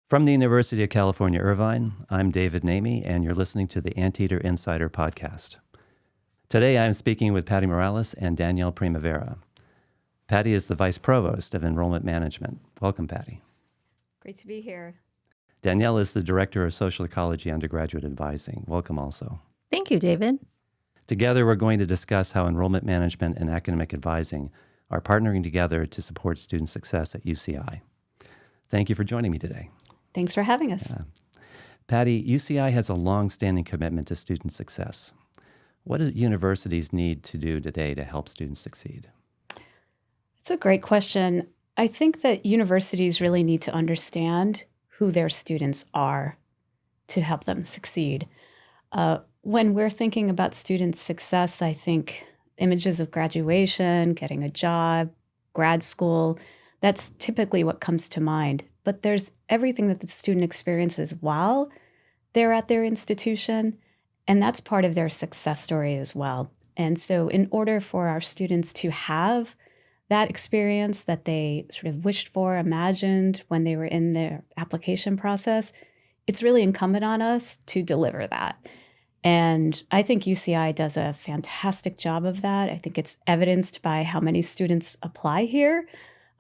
From the University of California, Irvine, I'm David Naimie, and you're listening to the Anteater Insider Podcast. Today, I'm speaking with Patty Morales and Danielle Primavera. Patty is the Vice Provost of Enrollment Management. Welcome, Patty. Great to be here. Danielle is the Director of Social Ecology Undergraduate Advising. Welcome also. Thank you, David. Together, we're going to discuss how enrollment management and academic advising are partnering together to support student success at UCI. Thank you for joining me today. Thanks for having us. Patty, UCI has a long-standing commitment to student success. What do universities need to do today to help students succeed? It's a great question. I think that universities really need to understand who their students are to help them succeed. When we're thinking about student success, I think images of graduation, getting a job, grad school, that's typically what comes to mind. But there's everything that the student experiences while they're at their institution, and that's part of their success story as well. And so in order for our students to have that experience that they sort of wished for, imagined when they were in their application process, it's really incumbent on us to deliver that. And I think UCI does a fantastic job of that. I think it's evidenced by how many students apply here.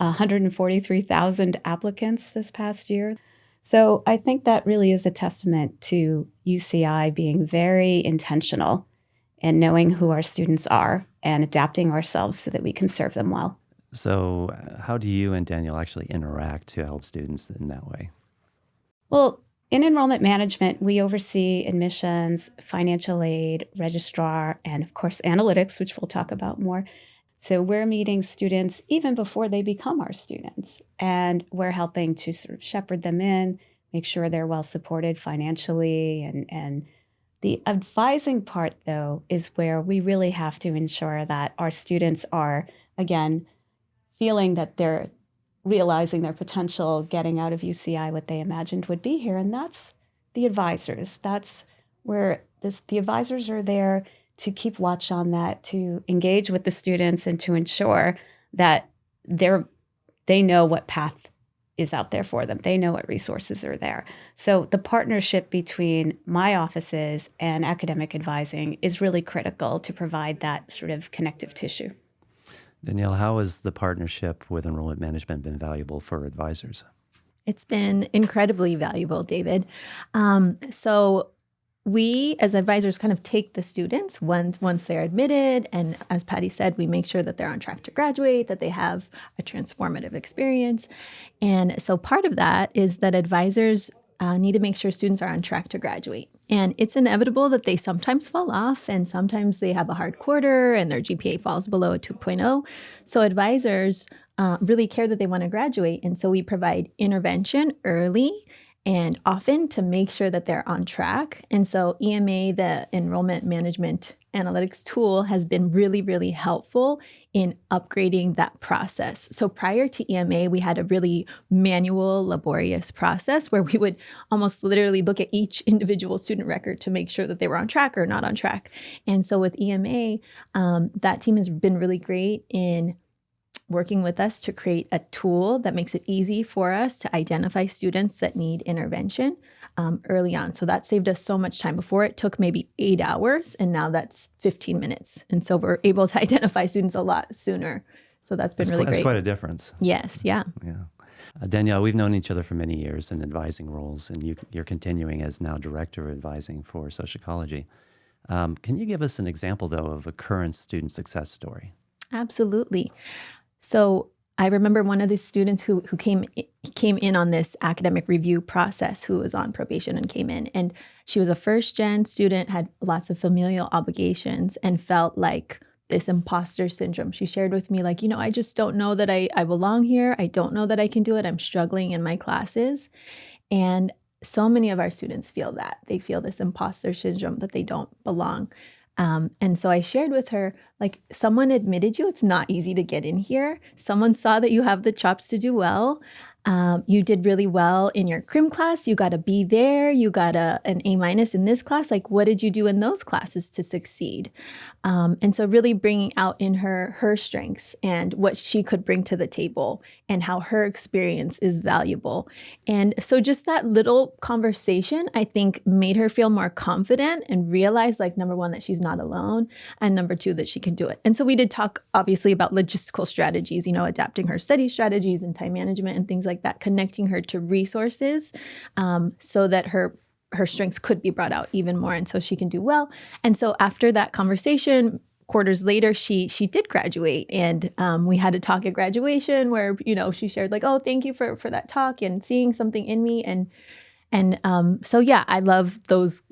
143,000 applicants this past year. So I think that really is a testament to UCI being very intentional and knowing who our students are and adapting ourselves so that we can serve them well. So how do you and Danielle actually interact to help students in that way? Well, in enrollment management, we oversee admissions, financial aid, registrar, and of course, analytics, which we'll talk about more. So we're meeting students even before they become our students, and we're helping to sort of shepherd them in, make sure they're well supported financially. And the advising part, though, is where we really have to ensure that our students are, again, feeling that they're realizing their potential, getting out of UCI what they imagined would be here. And that's the advisors. That's where the advisors are there to keep watch on that, to engage with the students and to ensure that they know what path is out there for them. They know what resources are there. So the partnership between my offices and academic advising is really critical to provide that sort of connective tissue. Danielle, how has the partnership with enrollment management been valuable for advisors? It's been incredibly valuable, David. So we, as advisors, kind of take the students once they're admitted. And as Patty said, we make sure that they're on track to graduate, that they have a transformative experience. And so part of that is that advisors need to make sure students are on track to graduate. And it's inevitable that they sometimes fall off, and sometimes they have a hard quarter and their GPA falls below a 2.0. So advisors really care that they want to graduate. And so we provide intervention early and often to make sure that they're on track. And so EMA, the Enrollment Management Analytics tool, has been really, really helpful in upgrading that process. So prior to EMA, we had a really manual, laborious process where we would almost literally look at each individual student record to make sure that they were on track or not on track. And so with EMA, that team has been really great in working with us to create a tool that makes it easy for us to identify students that need intervention early on. So that saved us so much time. Before, it took maybe 8 hours, and now that's 15 minutes. And so we're able to identify students a lot sooner. So that's been really great. That's quite a difference. Yes, yeah. Danielle, we've known each other for many years in advising roles, and you're continuing as now Director of Advising for Social Ecology. Can you give us an example, though, of a current student success story? Absolutely. So I remember one of the students who came in on this academic review process, who was on probation and came in. And she was a first-gen student, had lots of familial obligations, and felt like this imposter syndrome. She shared with me, like, I just don't know that I belong here. I don't know that I can do it. I'm struggling in my classes. And so many of our students feel that. They feel this imposter syndrome that they don't belong. And so I shared with her, like, someone admitted you. It's not easy to get in here. Someone saw that you have the chops to do well. You did really well in your crim class. You got a B there. You got an A- in this class. Like, what did you do in those classes to succeed? And so really bringing out in her strengths and what she could bring to the table and how her experience is valuable. And so just that little conversation, I think, made her feel more confident and realize, like, number one, that she's not alone, and number two, that she can do it. And so we did talk, obviously, about logistical strategies, adapting her study strategies and time management and things like that, connecting her to resources so that her strengths could be brought out even more, and so she can do well. And so after that conversation, quarters later, she did graduate, and we had a talk at graduation where she shared, like, oh, thank you for that talk and seeing something in me, and so yeah, I love those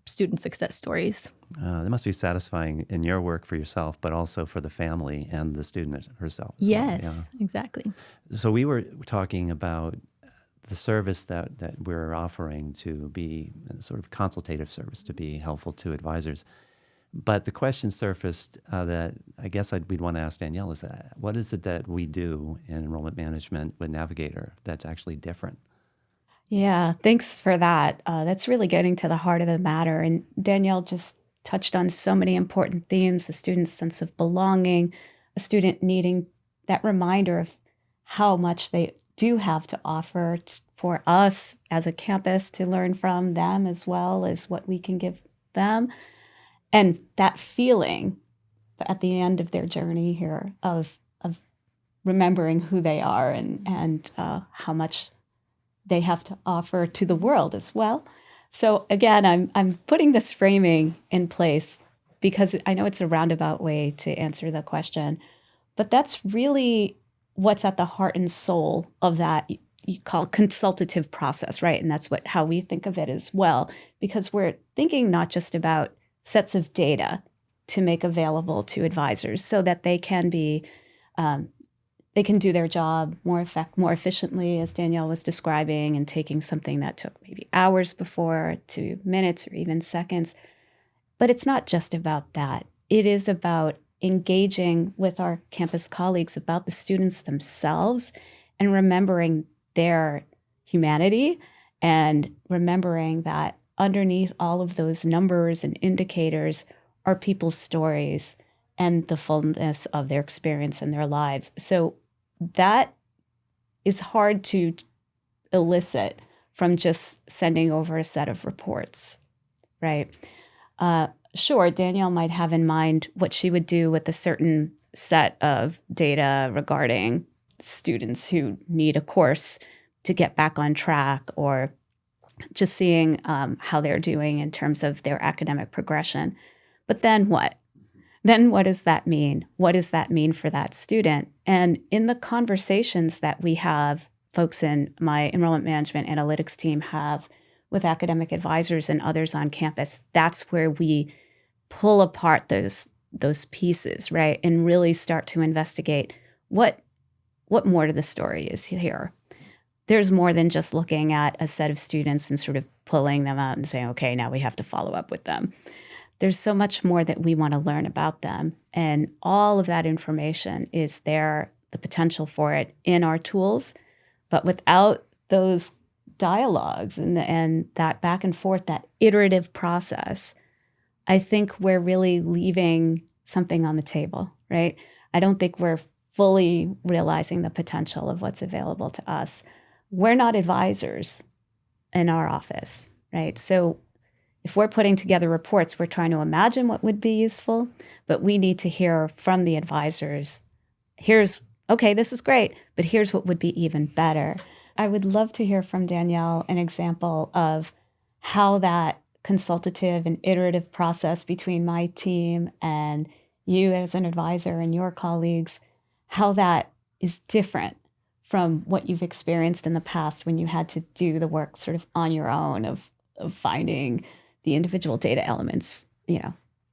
student success stories. That must be satisfying in your work for yourself, but also for the family and the student herself. Yes, exactly. So we were talking about the service that we're offering to be a sort of consultative service to be helpful to advisors. But the question surfaced that I guess we'd want to ask Danielle is what is it that we do in enrollment management with Navigator that's actually different? Yeah, thanks for that. That's really getting to the heart of the matter. And Danielle just touched on so many important themes: the student's sense of belonging, a student needing that reminder of how much they do have to offer for us as a campus to learn from them, as well as what we can give them. And that feeling at the end of their journey here of remembering who they are and how much they have to offer to the world as well. So again, I'm putting this framing in place because I know it's a roundabout way to answer the question, but that's really what's at the heart and soul of that you call consultative process, right? And that's how we think of it as well, because we're thinking not just about sets of data to make available to advisors so that they can be they can do their job more efficiently, as Danielle was describing, and taking something that took maybe hours before to minutes or even seconds. But it's not just about that. It is about engaging with our campus colleagues about the students themselves and remembering their humanity and remembering that underneath all of those numbers and indicators are people's stories and the fullness of their experience in their lives. So that is hard to elicit from just sending over a set of reports, right? Sure, Danielle might have in mind what she would do with a certain set of data regarding students who need a course to get back on track, or just seeing how they're doing in terms of their academic progression. But then what? Then what does that mean? What does that mean for that student? And in the conversations that we have, folks in my enrollment management analytics team have with academic advisors and others on campus, that's where we pull apart those pieces, right? And really start to investigate what more to the story is here. There's more than just looking at a set of students and sort of pulling them out and saying, okay, now we have to follow up with them. There's so much more that we want to learn about them. And all of that information is there, the potential for it in our tools. But without those dialogues and that back and forth, that iterative process, I think we're really leaving something on the table, right? I don't think we're fully realizing the potential of what's available to us. We're not advisors in our office, right? So if we're putting together reports, we're trying to imagine what would be useful, but we need to hear from the advisors, okay, this is great, but here's what would be even better. I would love to hear from Danielle an example of how that consultative and iterative process between my team and you as an advisor and your colleagues, how that is different from what you've experienced in the past when you had to do the work sort of on your own of finding the individual data elements,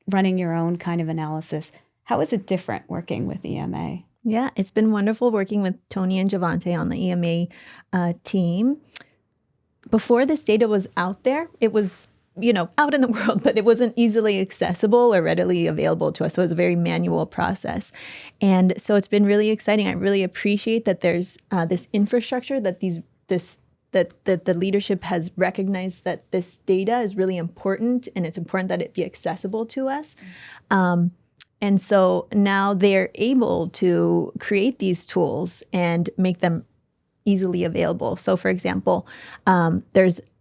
running your own kind of analysis. How is it different working with EMA? Yeah, it's been wonderful working with Tony and Javante on the EMA team. Before this data was out there, it was out in the world, but it wasn't easily accessible or readily available to us. So it was a very manual process. And so it's been really exciting. I really appreciate that there's this infrastructure that that the leadership has recognized that this data is really important, and it's important that it be accessible to us. And so now they're able to create these tools and make them easily available. So for example,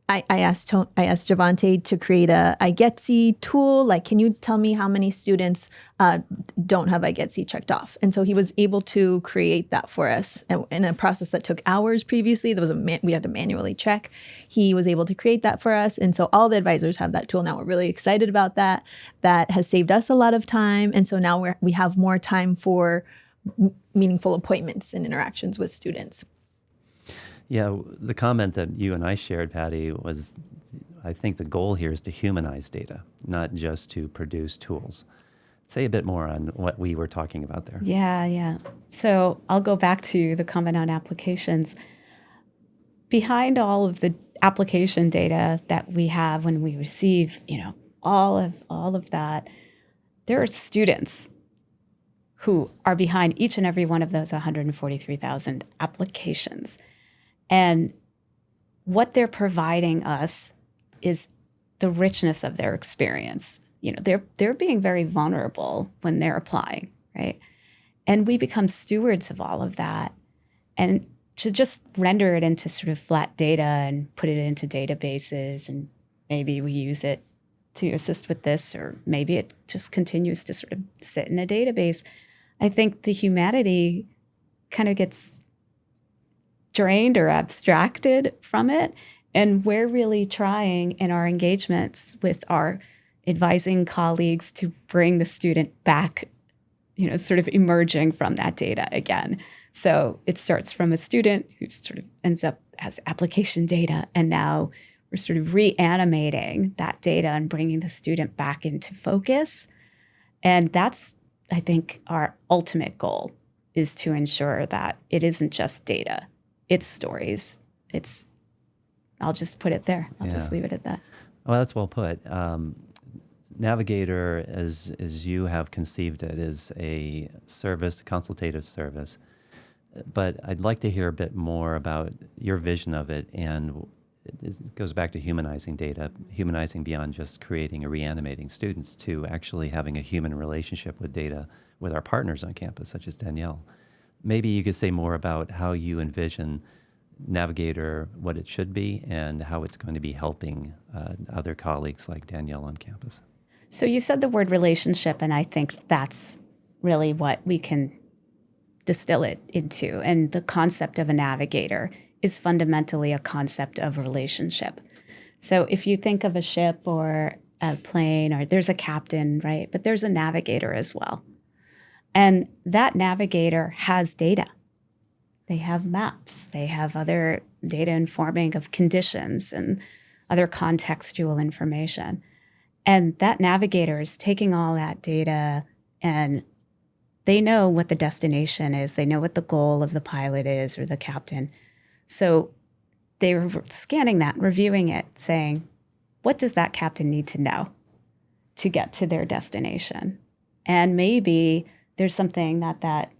I asked Javante to create a iGetsy tool. Like, can you tell me how many students don't have iGetsy checked off? And so he was able to create that for us in a process that took hours previously. We had to manually check. He was able to create that for us. And so all the advisors have that tool now. We're really excited about that. That has saved us a lot of time. And so now we have more time for meaningful appointments and interactions with students. Yeah, the comment that you and I shared, Patty, was I think the goal here is to humanize data, not just to produce tools. Say a bit more on what we were talking about there. Yeah. So I'll go back to the comment on applications. Behind all of the application data that we have when we receive, all of that, there are students who are behind each and every one of those 143,000 applications. And what they're providing us is the richness of their experience. They're being very vulnerable when they're applying, right? And we become stewards of all of that. And to just render it into sort of flat data and put it into databases, and maybe we use it to assist with this, or maybe it just continues to sort of sit in a database. I think the humanity kind of gets drained or abstracted from it. And we're really trying in our engagements with our advising colleagues to bring the student back, sort of emerging from that data again. So it starts from a student who sort of ends up as application data. And now we're sort of reanimating that data and bringing the student back into focus. And that's, I think, our ultimate goal, is to ensure that it isn't just data. It's stories. I'll just put it there. I'll just leave it at that. Well, that's well put. Navigator, as you have conceived it, is a consultative service. But I'd like to hear a bit more about your vision of it. And it goes back to humanizing data, humanizing beyond just creating or reanimating students to actually having a human relationship with data with our partners on campus, such as Danielle. Maybe you could say more about how you envision Navigator, what it should be, and how it's going to be helping other colleagues like Danielle on campus. So you said the word relationship, and I think that's really what we can distill it into. And the concept of a navigator is fundamentally a concept of relationship. So if you think of a ship or a plane, or there's a captain, right? But there's a navigator as well. And that navigator has data. They have maps. They have other data informing of conditions and other contextual information. And that navigator is taking all that data, and they know what the destination is. They know what the goal of the pilot is or the captain. So they're scanning that, reviewing it, saying, what does that captain need to know to get to their destination? And maybe there's something that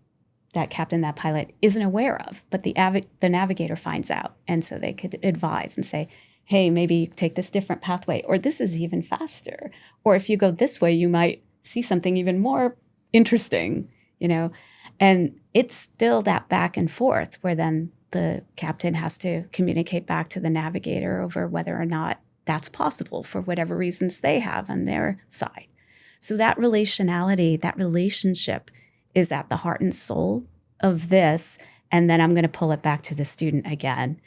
captain, that pilot isn't aware of, but the navigator finds out. And so they could advise and say, hey, maybe you take this different pathway, or this is even faster. Or if you go this way, you might see something even more interesting, And it's still that back and forth where then the captain has to communicate back to the navigator over whether or not that's possible for whatever reasons they have on their side. So that relationality, that relationship is at the heart and soul of this. And then I'm going to pull it back to the student again.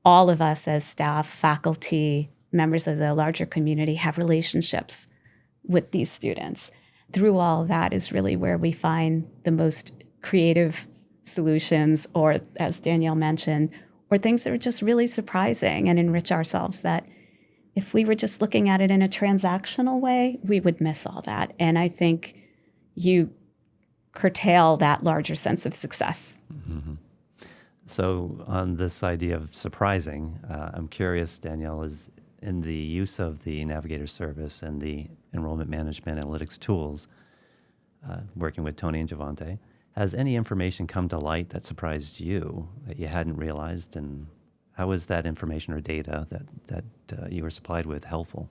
All of us as staff, faculty, members of the larger community have relationships with these students. Through all of that is really where we find the most creative solutions, or as Danielle mentioned, or things that are just really surprising and enrich ourselves that if we were just looking at it in a transactional way, we would miss all that. And I think you curtail that larger sense of success. Mm-hmm. So on this idea of surprising, I'm curious, Danielle, in the use of the Navigator service and the enrollment management analytics tools, working with Tony and Javante, has any information come to light that surprised you that you hadn't realized? And how was that information or data that you were supplied with helpful?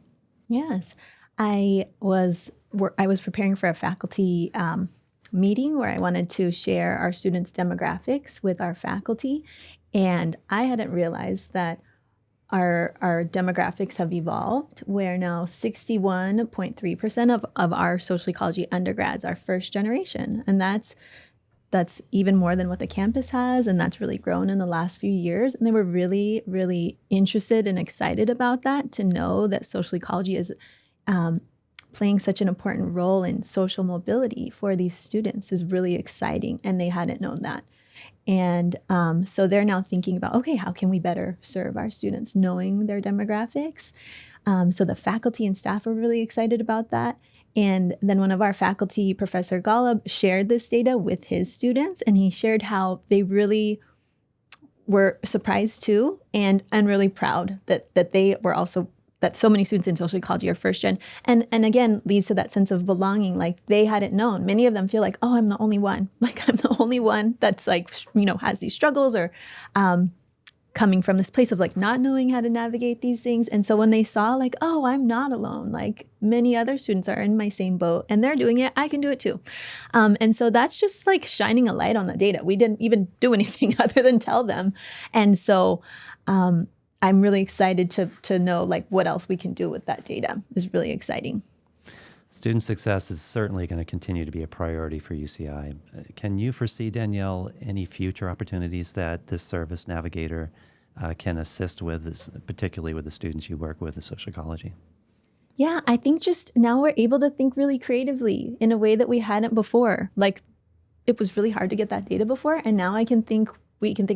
Yes. I was preparing for a faculty meeting where I wanted to share our students' demographics with our faculty. And I hadn't realized that our demographics have evolved, where now 61.3% of our social ecology undergrads are first generation. And that's even more than what the campus has, and that's really grown in the last few years. And they were really, really interested and excited about that, to know that social ecology is playing such an important role in social mobility for these students is really exciting, and they hadn't known that. And so they're now thinking about, okay, how can we better serve our students, knowing their demographics? So the faculty and staff are really excited about that. And then one of our faculty, Professor Golub, shared this data with his students, and he shared how they really were surprised too, and really proud that they were also, that so many students in social ecology are first gen. And again, leads to that sense of belonging, like they hadn't known. Many of them feel like, oh, I'm the only one. Like I'm the only one that's like, has these struggles, or coming from this place of like not knowing how to navigate these things. And so when they saw like, oh, I'm not alone, like many other students are in my same boat and they're doing it, I can do it too. And so that's just like shining a light on the data. We didn't even do anything other than tell them. And so I'm really excited to know like what else we can do with that data. It's really exciting. Student success is certainly going to continue to be a priority for UCI. Can you foresee, Danielle, any future opportunities that this service, Navigator, can assist with, particularly with the students you work with in social ecology? Yeah, I think just now we're able to think really creatively in a way that we hadn't before. Like it was really hard to get that data before, and now we can think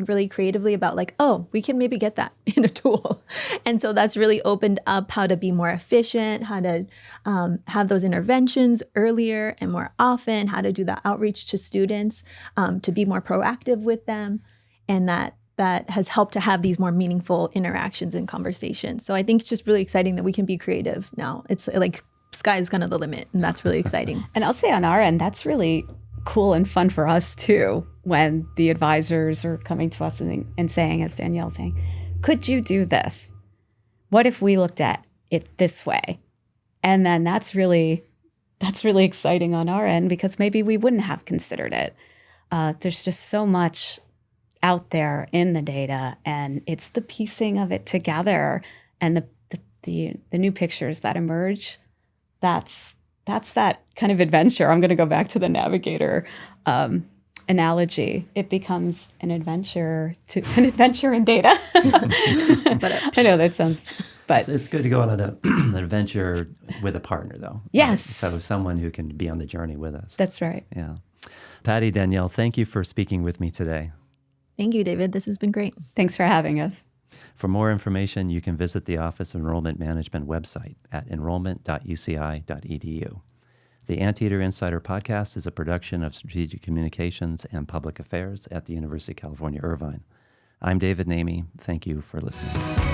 really creatively about like, oh, we can maybe get that in a tool. And so that's really opened up how to be more efficient, how to have those interventions earlier and more often, how to do that outreach to students, to be more proactive with them. And that has helped to have these more meaningful interactions and conversations. So I think it's just really exciting that we can be creative now. It's like sky's kind of the limit, and that's really exciting. And I'll say on our end, that's really cool and fun for us too, when the advisors are coming to us and saying, as Danielle's saying, could you do this? What if we looked at it this way? And then that's really exciting on our end, because maybe we wouldn't have considered it. There's just so much out there in the data, and it's the piecing of it together and the new pictures that emerge. That's that kind of adventure. I'm going to go back to the Navigator analogy. It becomes an adventure in data. But I know that sounds, but it's good to go on an adventure with a partner, though. Yes. So someone who can be on the journey with us. That's right. Yeah. Patty, Danielle, thank you for speaking with me today. Thank you, David. This has been great. Thanks for having us. For more information, you can visit the Office of Enrollment Management website at enrollment.uci.edu. The Anteater Insider Podcast is a production of Strategic Communications and Public Affairs at the University of California, Irvine. I'm David Naimie. Thank you for listening.